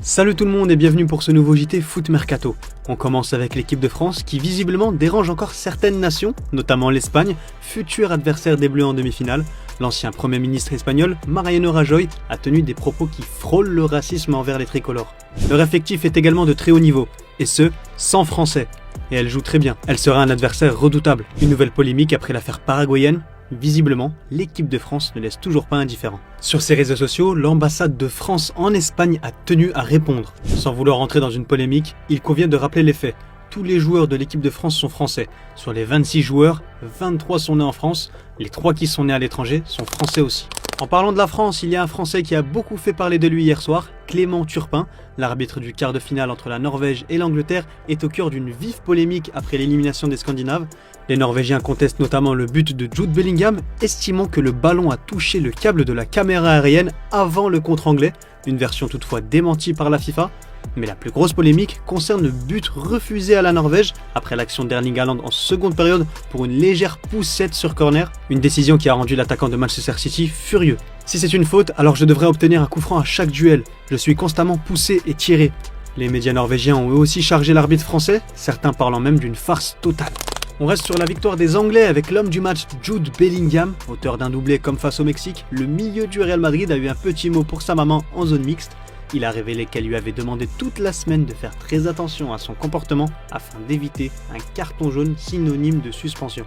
Salut tout le monde et bienvenue pour ce nouveau JT Foot Mercato. On commence avec l'équipe de France qui visiblement dérange encore certaines nations, notamment l'Espagne, futur adversaire des Bleus en demi-finale. L'ancien Premier ministre espagnol, Mariano Rajoy, a tenu des propos qui frôlent le racisme envers les tricolores. Leur effectif est également de très haut niveau, et ce, sans Français. Et elle joue très bien, elle sera un adversaire redoutable. Une nouvelle polémique après l'affaire paraguayenne. Visiblement, l'équipe de France ne laisse toujours pas indifférent. Sur ses réseaux sociaux, l'ambassade de France en Espagne a tenu à répondre. Sans vouloir entrer dans une polémique, il convient de rappeler les faits. Tous les joueurs de l'équipe de France sont français. Sur les 26 joueurs, 23 sont nés en France, les 3 qui sont nés à l'étranger sont français aussi. En parlant de la France, il y a un Français qui a beaucoup fait parler de lui hier soir, Clément Turpin. L'arbitre du quart de finale entre la Norvège et l'Angleterre est au cœur d'une vive polémique après l'élimination des Scandinaves. Les Norvégiens contestent notamment le but de Jude Bellingham, estimant que le ballon a touché le câble de la caméra aérienne avant le contre anglais, une version toutefois démentie par la FIFA. Mais la plus grosse polémique concerne le but refusé à la Norvège après l'action d'Erling Haaland en seconde période pour une légère poussette sur corner, une décision qui a rendu l'attaquant de Manchester City furieux. Si c'est une faute, alors je devrais obtenir un coup franc à chaque duel. Je suis constamment poussé et tiré. Les médias norvégiens ont eux aussi chargé l'arbitre français, certains parlant même d'une farce totale. On reste sur la victoire des Anglais avec l'homme du match Jude Bellingham, auteur d'un doublé comme face au Mexique. Le milieu du Real Madrid a eu un petit mot pour sa maman en zone mixte. Il a révélé qu'elle lui avait demandé toute la semaine de faire très attention à son comportement afin d'éviter un carton jaune synonyme de suspension.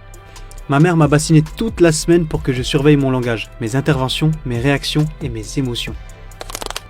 Ma mère m'a bassiné toute la semaine pour que je surveille mon langage, mes interventions, mes réactions et mes émotions.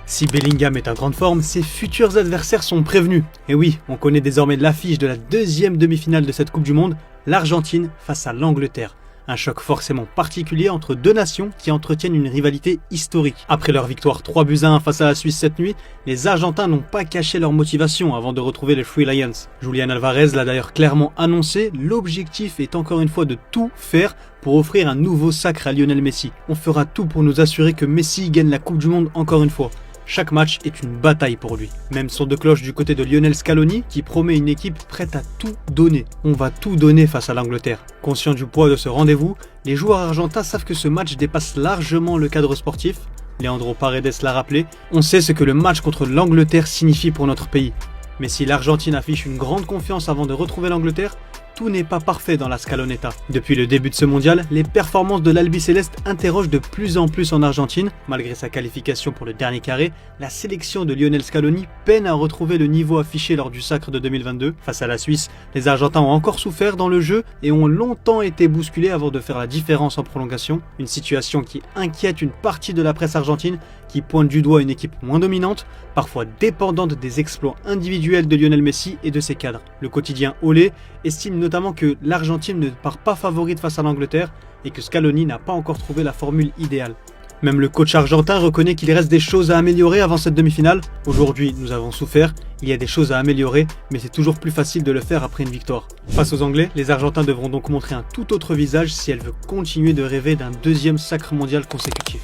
Si Bellingham est en grande forme, ses futurs adversaires sont prévenus. Et oui, on connaît désormais l'affiche de la deuxième demi-finale de cette Coupe du Monde, l'Argentine face à l'Angleterre. Un choc forcément particulier entre deux nations qui entretiennent une rivalité historique. Après leur victoire 3-1 face à la Suisse cette nuit, les Argentins n'ont pas caché leur motivation avant de retrouver les Three Lions. Julian Alvarez l'a d'ailleurs clairement annoncé, l'objectif est encore une fois de tout faire pour offrir un nouveau sacre à Lionel Messi. On fera tout pour nous assurer que Messi gagne la Coupe du Monde encore une fois. Chaque match est une bataille pour lui. Même son de cloche du côté de Lionel Scaloni qui promet une équipe prête à tout donner. On va tout donner face à l'Angleterre. Conscient du poids de ce rendez-vous, les joueurs argentins savent que ce match dépasse largement le cadre sportif. Leandro Paredes l'a rappelé, on sait ce que le match contre l'Angleterre signifie pour notre pays. Mais si l'Argentine affiche une grande confiance avant de retrouver l'Angleterre, tout n'est pas parfait dans la Scaloneta. Depuis le début de ce mondial, les performances de l'Albiceleste interrogent de plus en plus en Argentine. Malgré sa qualification pour le dernier carré, la sélection de Lionel Scaloni peine à retrouver le niveau affiché lors du sacre de 2022. Face à la Suisse, les Argentins ont encore souffert dans le jeu et ont longtemps été bousculés avant de faire la différence en prolongation. Une situation qui inquiète une partie de la presse argentine qui pointe du doigt une équipe moins dominante, parfois dépendante des exploits individuels de Lionel Messi et de ses cadres. Le quotidien Olé estime notamment que l'Argentine ne part pas favorite face à l'Angleterre et que Scaloni n'a pas encore trouvé la formule idéale. Même le coach argentin reconnaît qu'il reste des choses à améliorer avant cette demi-finale. Aujourd'hui, nous avons souffert, il y a des choses à améliorer, mais c'est toujours plus facile de le faire après une victoire. Face aux Anglais, les Argentins devront donc montrer un tout autre visage si elle veut continuer de rêver d'un deuxième sacre mondial consécutif.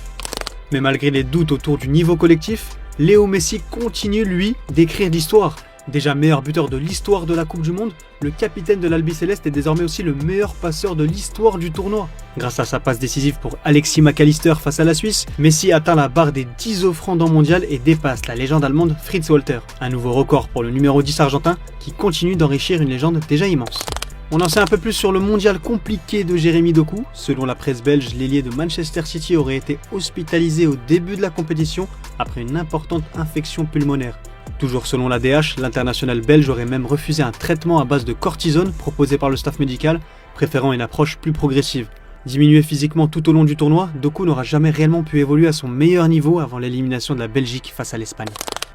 Mais malgré les doutes autour du niveau collectif, Léo Messi continue, lui, d'écrire l'histoire. Déjà meilleur buteur de l'histoire de la Coupe du Monde, le capitaine de l'Albiceleste est désormais aussi le meilleur passeur de l'histoire du tournoi. Grâce à sa passe décisive pour Alexis McAllister face à la Suisse, Messi atteint la barre des 10 offrandes mondial et dépasse la légende allemande Fritz Walter. Un nouveau record pour le numéro 10 argentin qui continue d'enrichir une légende déjà immense. On en sait un peu plus sur le mondial compliqué de Jérémy Doku. Selon la presse belge, l'ailier de Manchester City aurait été hospitalisé au début de la compétition après une importante infection pulmonaire. Toujours selon l'ADH, l'international belge aurait même refusé un traitement à base de cortisone proposé par le staff médical, préférant une approche plus progressive. Diminué physiquement tout au long du tournoi, Doku n'aura jamais réellement pu évoluer à son meilleur niveau avant l'élimination de la Belgique face à l'Espagne.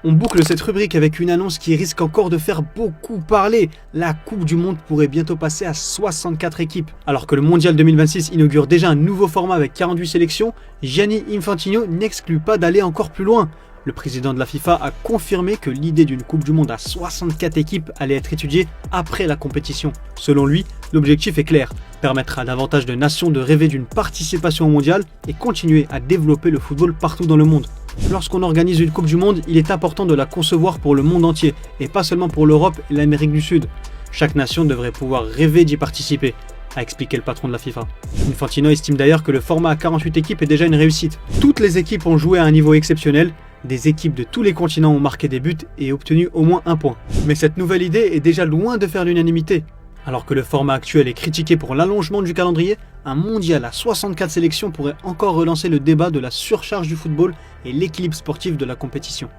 On boucle cette rubrique avec une annonce qui risque encore de faire beaucoup parler. La Coupe du Monde pourrait bientôt passer à 64 équipes. Alors que le Mondial 2026 inaugure déjà un nouveau format avec 48 sélections, Gianni Infantino n'exclut pas d'aller encore plus loin. Le président de la FIFA a confirmé que l'idée d'une Coupe du Monde à 64 équipes allait être étudiée après la compétition. Selon lui, l'objectif est clair, permettre à davantage de nations de rêver d'une participation au mondial et continuer à développer le football partout dans le monde. Lorsqu'on organise une Coupe du Monde, il est important de la concevoir pour le monde entier et pas seulement pour l'Europe et l'Amérique du Sud. Chaque nation devrait pouvoir rêver d'y participer, a expliqué le patron de la FIFA. Infantino estime d'ailleurs que le format à 48 équipes est déjà une réussite. Toutes les équipes ont joué à un niveau exceptionnel, Des équipes de tous les continents ont marqué des buts et obtenu au moins un point. Mais cette nouvelle idée est déjà loin de faire l'unanimité. Alors que le format actuel est critiqué pour l'allongement du calendrier, un mondial à 64 sélections pourrait encore relancer le débat de la surcharge du football et l'équilibre sportif de la compétition.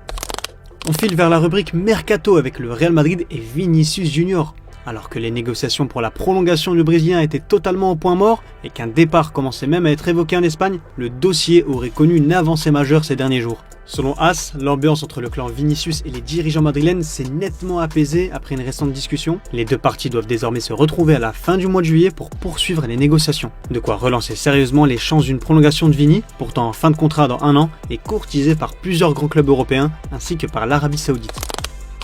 On file vers la rubrique Mercato avec le Real Madrid et Vinicius Junior. Alors que les négociations pour la prolongation du Brésilien étaient totalement au point mort et qu'un départ commençait même à être évoqué en Espagne, le dossier aurait connu une avancée majeure ces derniers jours. Selon AS, l'ambiance entre le clan Vinicius et les dirigeants madrilènes s'est nettement apaisée après une récente discussion. Les deux parties doivent désormais se retrouver à la fin du mois de juillet pour poursuivre les négociations. De quoi relancer sérieusement les chances d'une prolongation de Vini, pourtant en fin de contrat dans 1 an, et courtisé par plusieurs grands clubs européens ainsi que par l'Arabie Saoudite.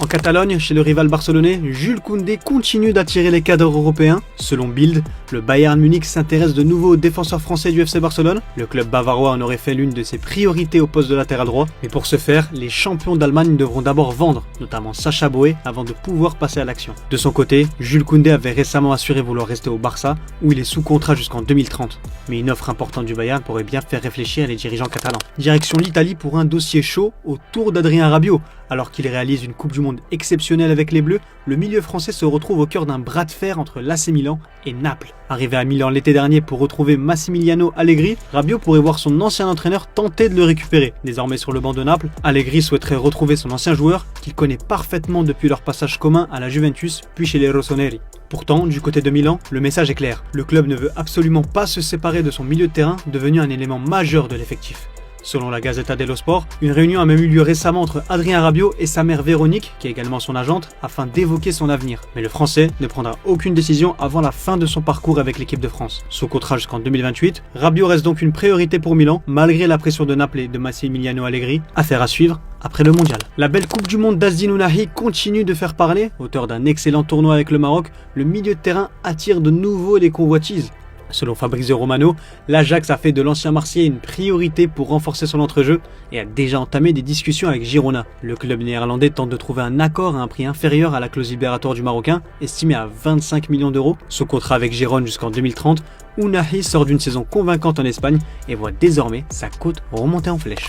En Catalogne, chez le rival barcelonais, Jules Koundé continue d'attirer les cadres européens. Selon Bild, le Bayern Munich s'intéresse de nouveau aux défenseurs français du FC Barcelone. Le club bavarois en aurait fait l'une de ses priorités au poste de latéral droit. Mais pour ce faire, les champions d'Allemagne devront d'abord vendre, notamment Sacha Boey, avant de pouvoir passer à l'action. De son côté, Jules Koundé avait récemment assuré vouloir rester au Barça, où il est sous contrat jusqu'en 2030. Mais une offre importante du Bayern pourrait bien faire réfléchir les dirigeants catalans. Direction l'Italie pour un dossier chaud autour d'Adrien Rabiot. Alors qu'il réalise une Coupe du Monde exceptionnelle avec les Bleus, le milieu français se retrouve au cœur d'un bras de fer entre l'AC Milan et Naples. Arrivé à Milan l'été dernier pour retrouver Massimiliano Allegri, Rabiot pourrait voir son ancien entraîneur tenter de le récupérer. Désormais sur le banc de Naples, Allegri souhaiterait retrouver son ancien joueur qu'il connaît parfaitement depuis leur passage commun à la Juventus puis chez les Rossoneri. Pourtant, du côté de Milan, le message est clair. Le club ne veut absolument pas se séparer de son milieu de terrain, devenu un élément majeur de l'effectif. Selon la Gazzetta dello Sport, une réunion a même eu lieu récemment entre Adrien Rabiot et sa mère Véronique, qui est également son agente, afin d'évoquer son avenir. Mais le Français ne prendra aucune décision avant la fin de son parcours avec l'équipe de France. Sous contrat jusqu'en 2028, Rabiot reste donc une priorité pour Milan, malgré la pression de Naples et de Massimiliano Allegri, affaire à suivre après le mondial. La belle Coupe du Monde d'Azdin Ounahi continue de faire parler. Auteur d'un excellent tournoi avec le Maroc, le milieu de terrain attire de nouveau les convoitises. Selon Fabrizio Romano, l'Ajax a fait de l'ancien Marseillais une priorité pour renforcer son entrejeu et a déjà entamé des discussions avec Girona. Le club néerlandais tente de trouver un accord à un prix inférieur à la clause libératoire du Marocain, estimée à 25 millions d'euros. Sous contrat avec Gérone jusqu'en 2030, Ounahi sort d'une saison convaincante en Espagne et voit désormais sa cote remonter en flèche.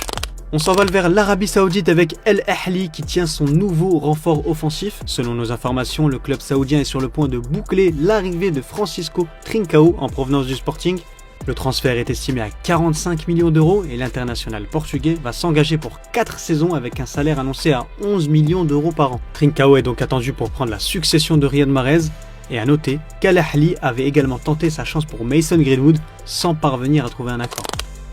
On s'envole vers l'Arabie Saoudite avec El Ahly qui tient son nouveau renfort offensif. Selon nos informations, le club saoudien est sur le point de boucler l'arrivée de Francisco Trincao en provenance du Sporting. Le transfert est estimé à 45 millions d'euros et l'international portugais va s'engager pour 4 saisons avec un salaire annoncé à 11 millions d'euros par an. Trincao est donc attendu pour prendre la succession de Riyad Mahrez. Et à noter qu'Al Ahly avait également tenté sa chance pour Mason Greenwood sans parvenir à trouver un accord.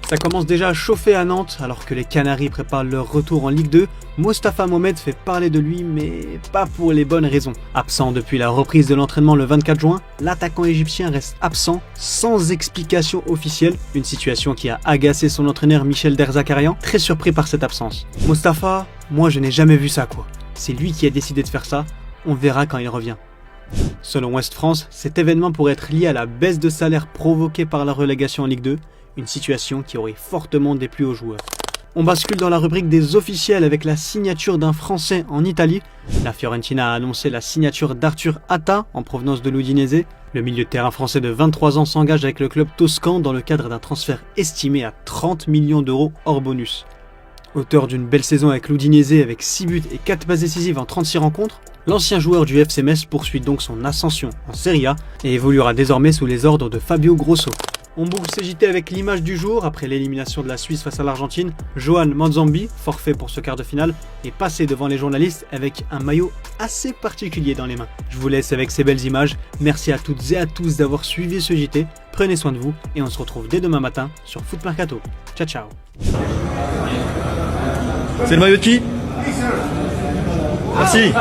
Ça commence déjà à chauffer à Nantes alors que les Canaries préparent leur retour en Ligue 2. Mostafa Mohamed fait parler de lui mais pas pour les bonnes raisons. Absent depuis la reprise de l'entraînement le 24 juin, l'attaquant égyptien reste absent sans explication officielle. Une situation qui a agacé son entraîneur Michel Derzakarian, très surpris par cette absence. Mostafa, moi je n'ai jamais vu ça quoi. C'est lui qui a décidé de faire ça, on verra quand il revient. Selon Ouest France, cet événement pourrait être lié à la baisse de salaire provoquée par la relégation en Ligue 2. Une situation qui aurait fortement déplu aux joueurs. On bascule dans la rubrique des officiels avec la signature d'un Français en Italie. La Fiorentina a annoncé la signature d'Arthur Atta en provenance de l'Udinese. Le milieu de terrain français de 23 ans s'engage avec le club toscan dans le cadre d'un transfert estimé à 30 millions d'euros hors bonus. Auteur d'une belle saison avec l'Udinese avec 6 buts et 4 passes décisives en 36 rencontres, l'ancien joueur du FC Metz poursuit donc son ascension en Serie A et évoluera désormais sous les ordres de Fabio Grosso. On boucle ce JT avec l'image du jour. Après l'élimination de la Suisse face à l'Argentine, Johan Manzambi, forfait pour ce quart de finale, est passé devant les journalistes avec un maillot assez particulier dans les mains. Je vous laisse avec ces belles images. Merci à toutes et à tous d'avoir suivi ce JT. Prenez soin de vous et on se retrouve dès demain matin sur Foot Mercato. Ciao ciao. C'est le maillot de qui ? Merci.